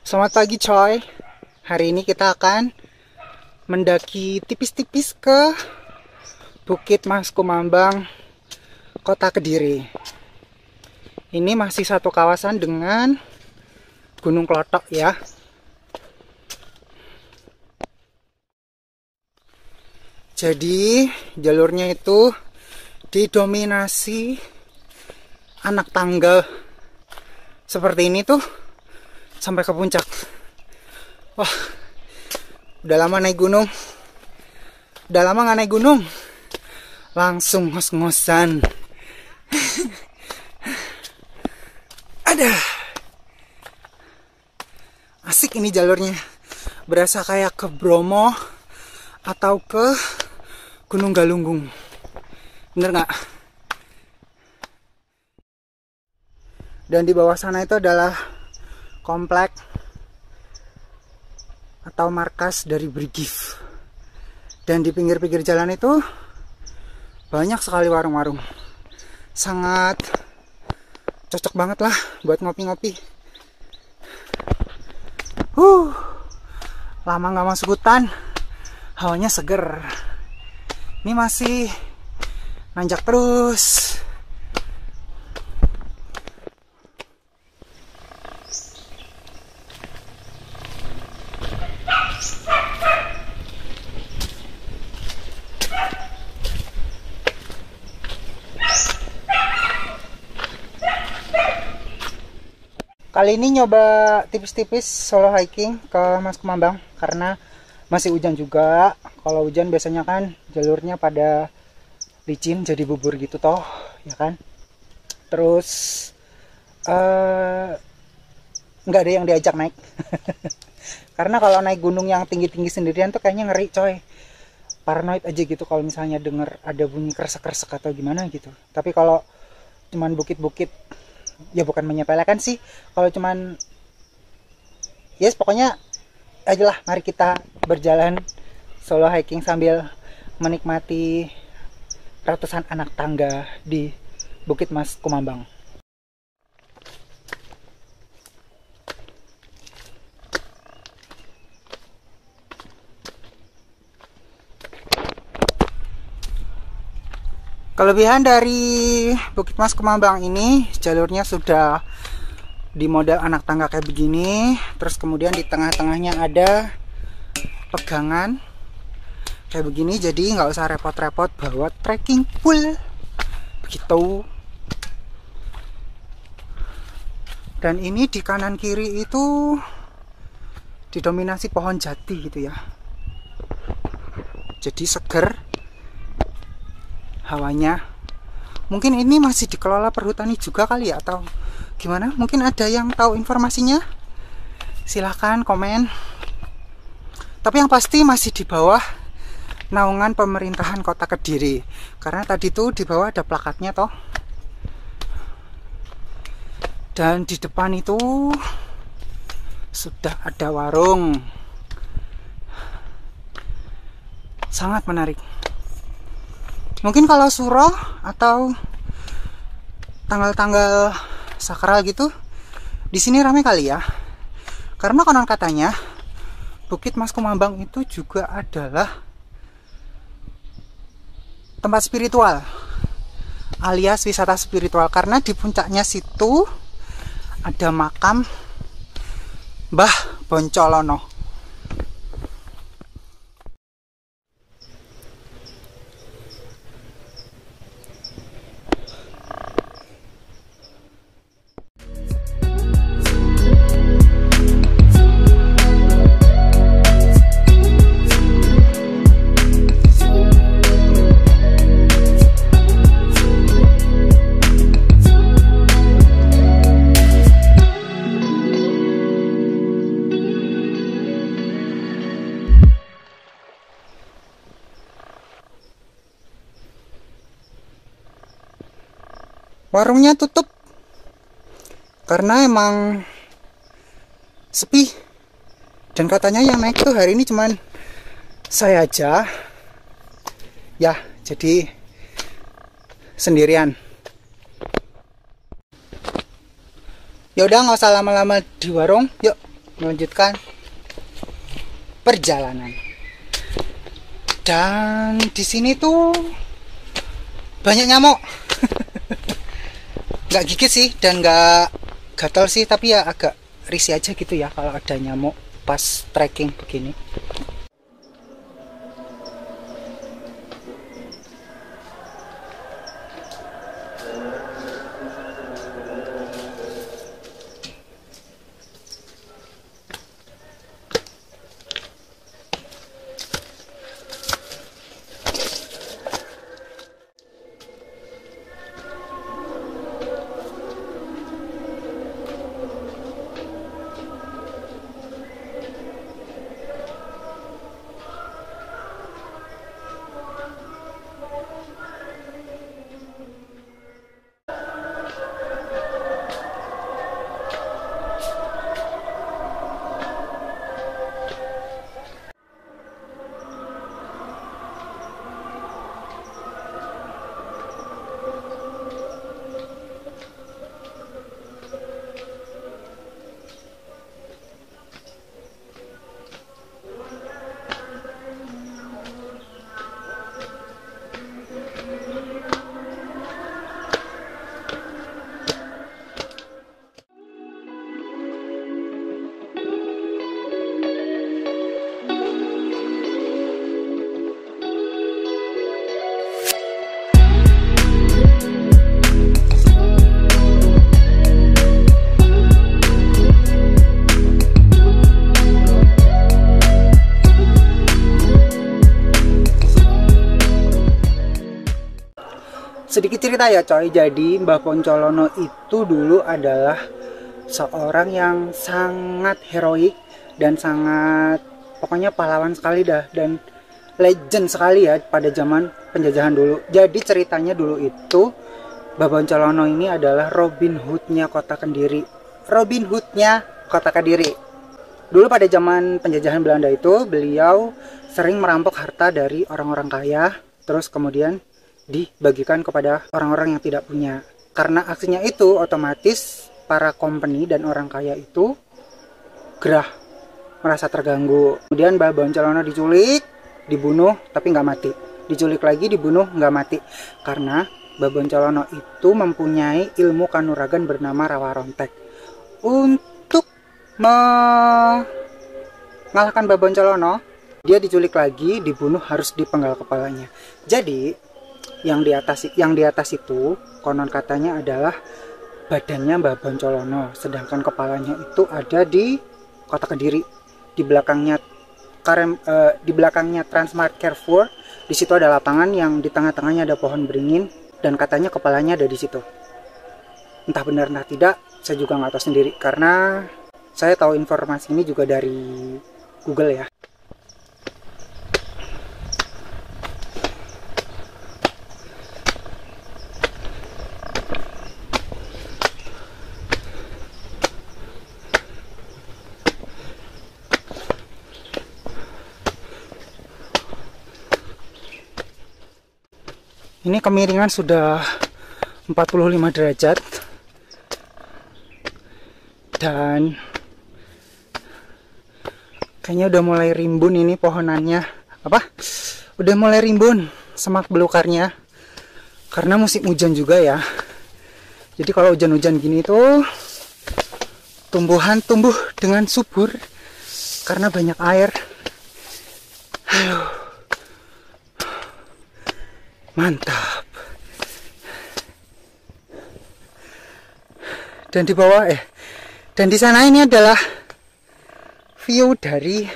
Selamat pagi coy. Hari ini kita akan mendaki tipis-tipis ke Bukit Mas Kumambang, Kota Kediri. Ini masih satu kawasan dengan Gunung Klotok ya. Jadi jalurnya itu didominasi anak tangga seperti ini tuh sampai ke puncak. Wah, udah lama naik gunung. Udah lama nggak naik gunung. Langsung ngos-ngosan. Ada. Asik ini jalurnya. Berasa kayak ke Bromo atau ke Gunung Galunggung. Bener nggak? Dan di bawah sana itu adalah komplek atau markas dari Brigif. Dan di pinggir-pinggir jalan itu banyak sekali warung-warung. Sangat cocok banget lah buat ngopi-ngopi. Lama nggak masuk hutan, hawanya seger. Ini masih nanjak terus. Kali ini nyoba tipis-tipis solo hiking ke Mas Kumambang karena masih hujan juga. Kalau hujan biasanya kan jalurnya pada licin jadi bubur gitu toh, ya kan? Terus nggak ada yang diajak naik. Karena kalau naik gunung yang tinggi-tinggi sendirian tuh kayaknya ngeri coy. Paranoid aja gitu kalau misalnya denger ada bunyi kresek-kresek atau gimana gitu. Tapi kalau cuman bukit-bukit, ya bukan menyepelekan sih, kalau cuman yes pokoknya aja lah, mari kita berjalan solo hiking sambil menikmati ratusan anak tangga di Bukit Mas Kumambang. Kelebihan dari Bukit Mas Kumambang ini, jalurnya sudah di model anak tangga kayak begini. Terus kemudian di tengah-tengahnya ada pegangan kayak begini, jadi nggak usah repot-repot bawa trekking pole begitu. Dan ini di kanan kiri itu didominasi pohon jati gitu ya, jadi seger hawanya. Mungkin ini masih dikelola perhutani juga kali ya, atau gimana? Mungkin ada yang tahu informasinya, silahkan komen. Tapi yang pasti masih di bawah naungan pemerintahan Kota Kediri, karena tadi tuh di bawah ada plakatnya toh. Dan di depan itu sudah ada warung, sangat menarik. Mungkin kalau suro atau tanggal-tanggal sakral gitu, di sini ramai kali ya. Karena konon katanya Bukit Mas Kumambang itu juga adalah tempat spiritual, alias wisata spiritual, karena di puncaknya situ ada makam Mbah Boncolono. Warungnya tutup karena emang sepi. Dan katanya yang naik tuh hari ini cuman saya aja. Ya, jadi sendirian. Ya udah, nggak usah lama-lama di warung, yuk melanjutkan perjalanan. Dan di sini tuh banyak nyamuk. Nggak gigit sih dan nggak gatal sih, tapi ya agak risih aja gitu ya kalau ada nyamuk pas trekking begini. Sedikit cerita ya coy, jadi Mbah Poncolono itu dulu adalah seorang yang sangat heroik dan sangat pokoknya pahlawan sekali dah, dan legend sekali ya pada zaman penjajahan dulu. Jadi ceritanya dulu itu Mbah Poncolono ini adalah Robin Hood-nya Kota Kediri. Robin Hood-nya Kota Kediri. Dulu pada zaman penjajahan Belanda itu beliau sering merampok harta dari orang-orang kaya, terus kemudian dibagikan kepada orang-orang yang tidak punya. Karena aksinya itu otomatis para company dan orang kaya itu gerah, merasa terganggu. Kemudian Mbah Poncolono diculik, dibunuh tapi nggak mati. Diculik lagi, dibunuh nggak mati. Karena Mbah Poncolono itu mempunyai ilmu kanuragan bernama Rawa Rontek. Untuk mengalahkan Mbah Poncolono, dia diculik lagi, dibunuh, harus dipenggal kepalanya. Jadi yang di atas itu konon katanya adalah badannya Mbah Poncolono, sedangkan kepalanya itu ada di Kota Kediri, di belakangnya Transmart Carrefour. Di situ ada lapangan yang di tengah-tengahnya ada pohon beringin, dan katanya kepalanya ada di situ. Entah benar entah tidak, saya juga nggak tahu sendiri, karena saya tahu informasi ini juga dari Google ya. Ini kemiringan sudah 45 derajat dan kayaknya udah mulai rimbun ini pohonannya. Udah mulai rimbun semak belukarnya karena musim hujan juga ya. Jadi kalau hujan-hujan gini tuh tumbuhan tumbuh dengan subur karena banyak air. Mantap. Dan di bawah dan di sana ini adalah view dari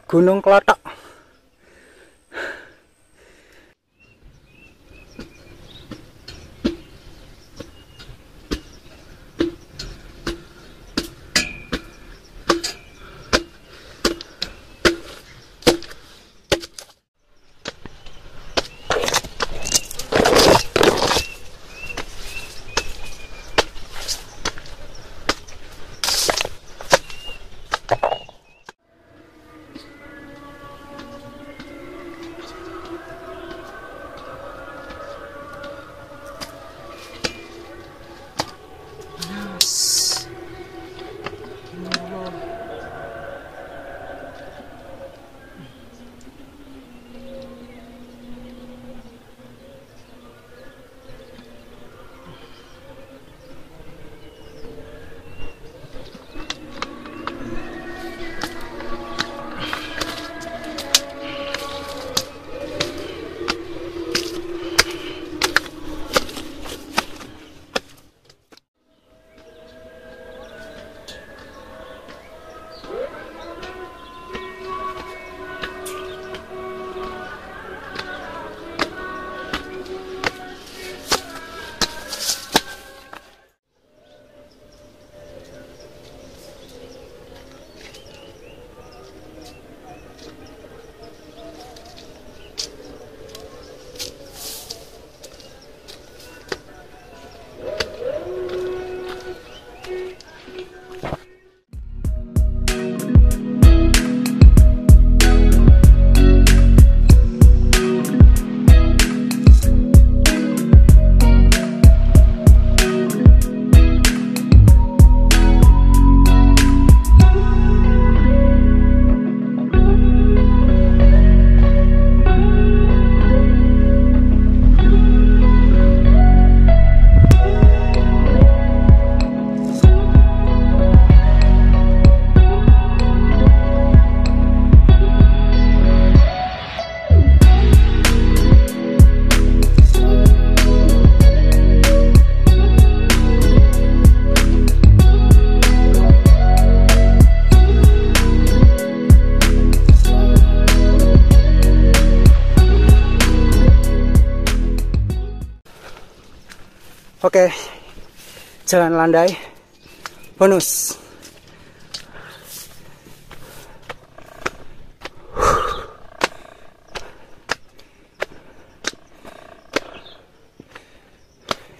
Gunung Klotok. Oke, jalan landai bonus.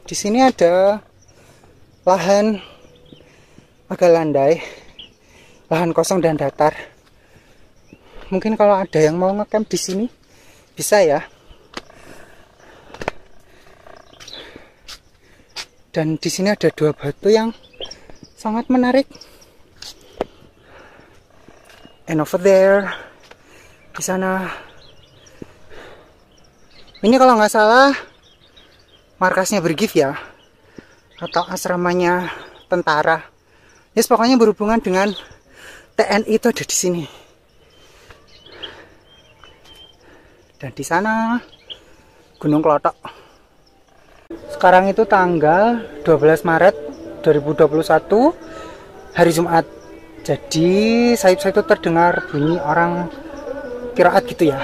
Di sini ada lahan agak landai, lahan kosong dan datar. Mungkin kalau ada yang mau ngecamp di sini bisa ya. Dan di sini ada dua batu yang sangat menarik. And over there, di sana, ini kalau nggak salah markasnya Brigif ya, atau asramanya tentara. Yes, pokoknya berhubungan dengan TNI itu ada di sini. Dan di sana Gunung Klotok. Sekarang itu tanggal 12 Maret 2021, hari Jumat. Jadi sayup-sayup itu terdengar bunyi orang kiraat gitu ya.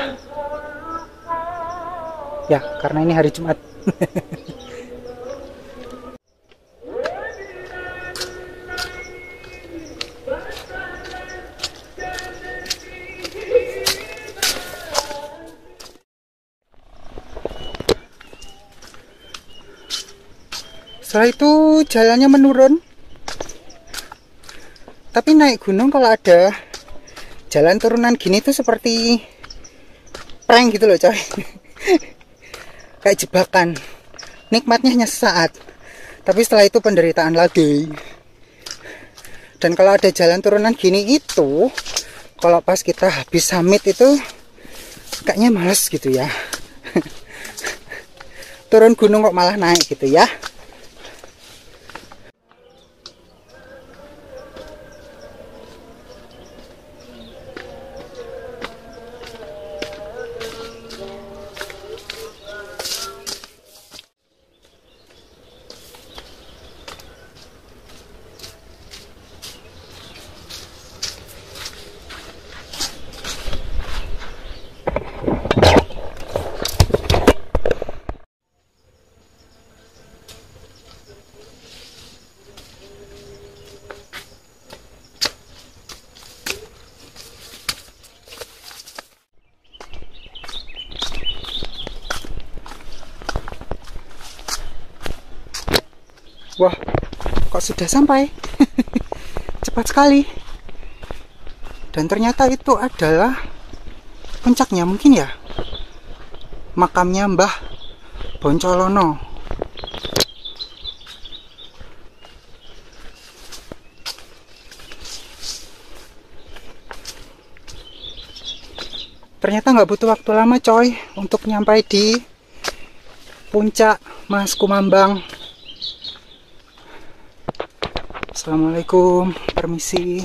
Ya, karena ini hari Jumat. Setelah itu jalannya menurun. Tapi naik gunung kalau ada jalan turunan gini tuh seperti prank gitu loh coy. Kayak jebakan. Nikmatnya hanya sesaat, tapi setelah itu penderitaan lagi. Dan kalau ada jalan turunan gini itu, kalau pas kita habis summit itu kayaknya males gitu ya. Turun gunung kok malah naik gitu ya. Wah, kok sudah sampai? Cepat sekali. Dan ternyata itu adalah puncaknya mungkin ya. Makamnya Mbah Boncolono. Ternyata nggak butuh waktu lama coy untuk nyampai di puncak Mas Kumambang. Assalamualaikum, permisi.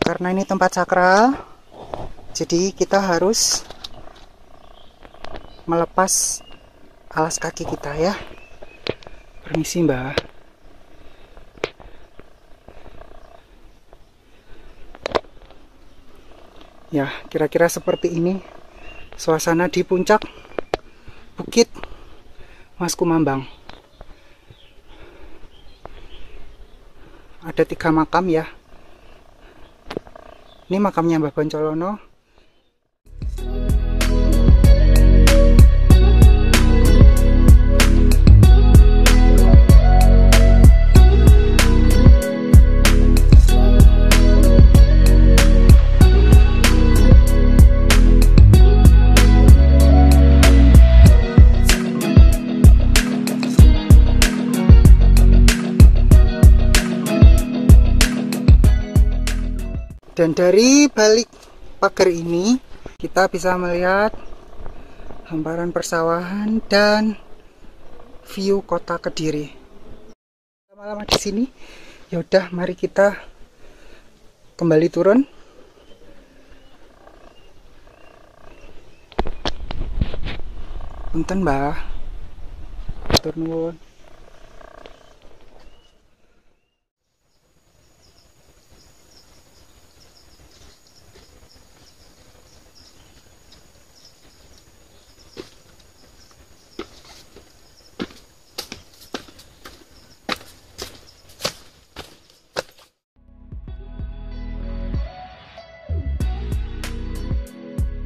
Karena ini tempat sakral, jadi kita harus melepas alas kaki kita ya. Permisi Mbak. Ya, kira-kira seperti ini suasana di puncak Bukit Mas Kumambang. Ada 3 makam ya. Ini makamnya Mbah Boncolono. Dan dari balik pagar ini kita bisa melihat hamparan persawahan dan view kota Kediri. Lama-lama di sini, ya udah mari kita Kembali turun. Punten Mbah. Matur nuwun.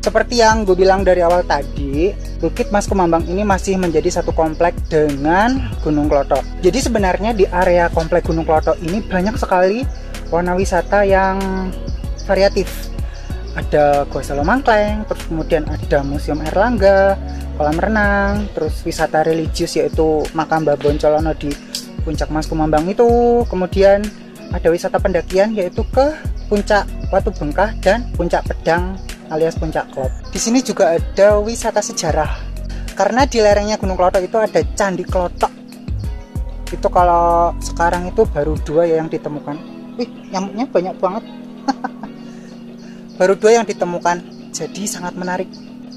Seperti yang gue bilang dari awal tadi, Bukit Mas Kumambang ini masih menjadi satu komplek dengan Gunung Klothok. Jadi sebenarnya di area komplek Gunung Klothok ini banyak sekali warna wisata yang variatif. Ada Gua Selo Mangkleng, terus kemudian ada Museum Airlangga, kolam renang, terus wisata religius yaitu makam Mbah Boncolono di Puncak Mas Kumambang itu. Kemudian ada wisata pendakian yaitu ke Puncak Watu Bengkah dan Puncak Pedang alias Puncak Klop. Di sini juga ada wisata sejarah. Karena di lerengnya Gunung Klothok itu ada Candi Klothok. Itu kalau sekarang itu baru 2 ya yang ditemukan. Wih, nyamuknya banyak banget. Baru 2 yang ditemukan. Jadi sangat menarik.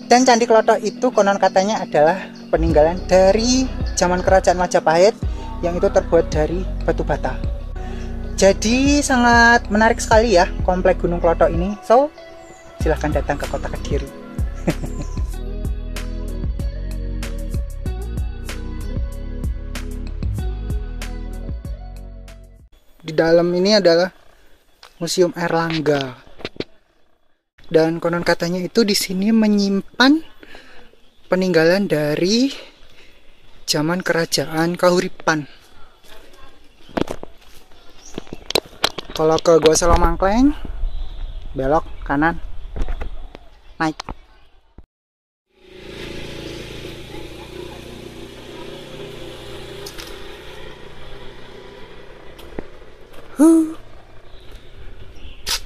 Dan Candi Klothok itu konon katanya adalah peninggalan dari zaman Kerajaan Majapahit yang itu terbuat dari batu bata. Jadi sangat menarik sekali ya komplek Gunung Klothok ini. So, silahkan datang ke kota Kediri. Di dalam ini adalah Museum Airlangga. Dan konon katanya itu di sini menyimpan peninggalan dari zaman Kerajaan Kahuripan. Kalau ke Gua Selo Mangkleng, belok kanan, naik.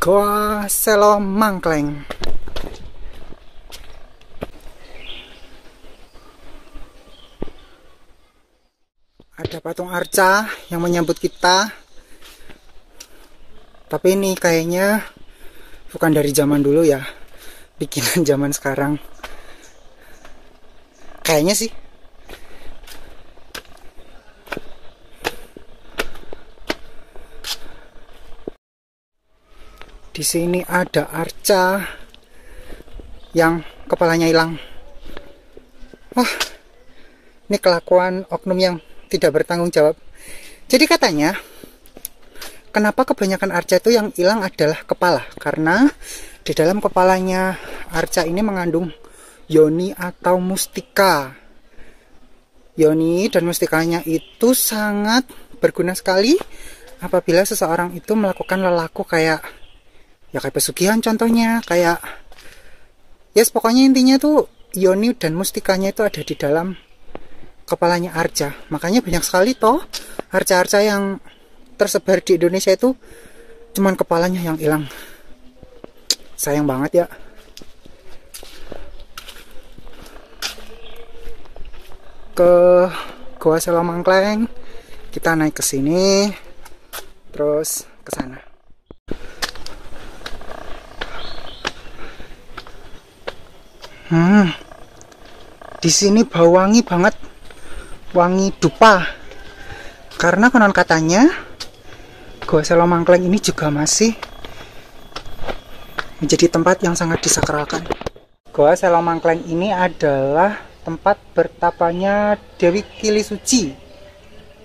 Gua Selo Mangkleng. Ada patung arca yang menyambut kita. Tapi ini kayaknya bukan dari zaman dulu ya, bikinan zaman sekarang. Kayaknya sih. Di sini ada arca yang kepalanya hilang. Wah, ini kelakuan oknum yang tidak bertanggung jawab. Jadi katanya, kenapa kebanyakan arca itu yang hilang adalah kepala? Karena di dalam kepalanya arca ini mengandung yoni atau mustika. Yoni dan mustikanya itu sangat berguna sekali apabila seseorang itu melakukan lelaku kayak pesugihan contohnya, kayak yes, pokoknya intinya tuh yoni dan mustikanya itu ada di dalam kepalanya arca. Makanya banyak sekali toh arca-arca yang tersebar di Indonesia itu cuman kepalanya yang hilang. Sayang banget ya. Ke Gua Selo Mangkleng, kita naik ke sini, terus ke sana. Di sini bau wangi banget, wangi dupa. Karena konon katanya Gua Selo Mangkleng ini juga masih menjadi tempat yang sangat disakralkan. Gua Selo Mangkleng ini adalah tempat bertapanya Dewi Kilisuci,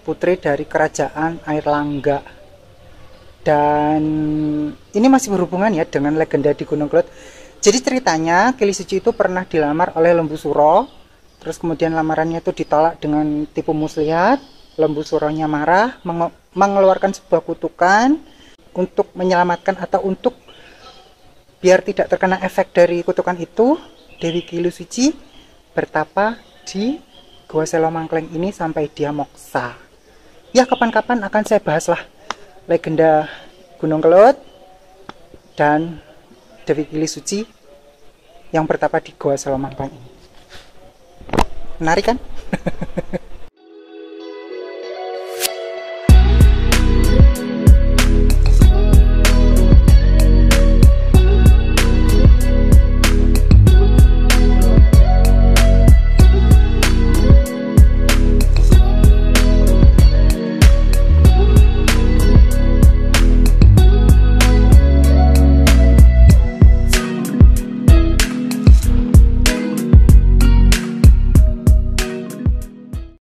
putri dari Kerajaan Airlangga. Dan ini masih berhubungan ya dengan legenda di Gunung Klothok. Jadi ceritanya Kilisuci itu pernah dilamar oleh Lembu Suro, terus kemudian lamarannya itu ditolak dengan tipu muslihat. Lembu Suronya marah, mengeluarkan sebuah kutukan untuk menyelamatkan atau untuk biar tidak terkena efek dari kutukan itu. Dewi Kilisuci bertapa di Gua Selo Mangkleng ini sampai dia moksa. Ya, kapan-kapan akan saya bahas lah legenda Gunung Kelud dan Dewi Kilisuci yang bertapa di Gua Selo Mangkleng ini. Menarik kan?